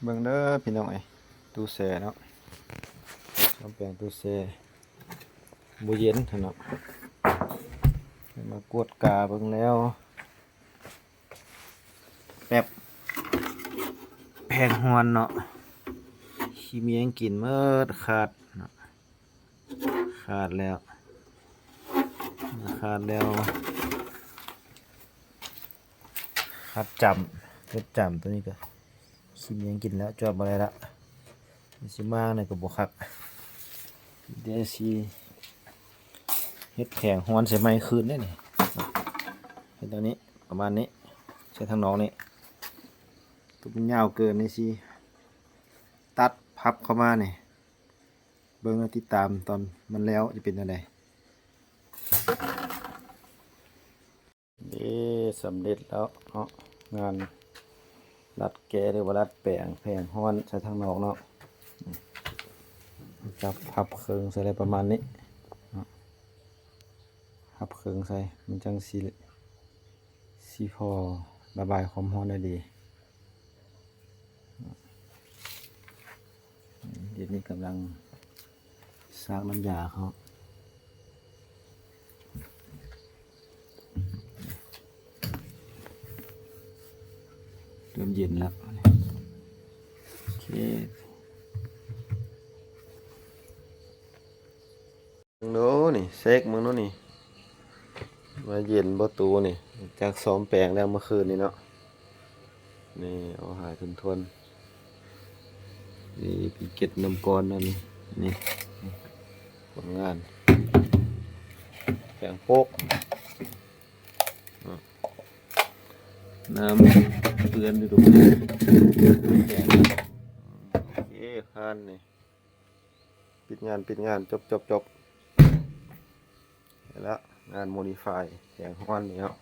เบิ่งเด้อพี่น้องไอ้ตู้แช่เนาะทำแปลงตู้แช่บ่เย็นเนาะมากวดกาเบิ่งแล้วแบบแพงฮวนเนาะขี้เมียงกินเมิดขาดเนาะขาดแล้วขาดจำเฮ็ดจำตัวนี้ก็ขี้เมียงกินแล้วจอบอะไรละสิมากเนี่ยก็บ่คักเดี๋ยวสิเฮ็ดแผงฮอนใส่ไม้คืนได้นี่เฮ็ดตรงนี้ประมาณนี้ใช้ทางน้องนี่ตัวมันยาวเกินนี่สิตัดพับเข้ามานี่เบิ่งแล้วติดตามตอนมันแล้วจะเป็นจังไดนี่สำเร็จแล้วเนาะงานรัดแกหรือว่ารัดแปลงแผงฮอนใช้ทางนอกเนาะจับพับเคืองใส่อะไรประมาณนี้พับเคืองใส่มันจังสีพอระบายความร้อนได้ดีเดี๋ยวนี้กำลังซากน้ำยาเขาเริ่มเย็นแล้วโอเคมึงโน้นี่เซ็กมึงโน้นี่มาเย็นประตูนี่จากซ้อมแปลงแล้วเมื่อคืนนี่เนาะนี่เอาหายทนนี่ปีเก็ตน้ำก้อนนั่นนี่ผลงานแปลงโป๊กน้ำเปื้อนอยู่ตรงนี้โอเคผ่านนี่ปิดงานจบแล้วงานโมดิฟายแสงฮ้อนนี่ครับ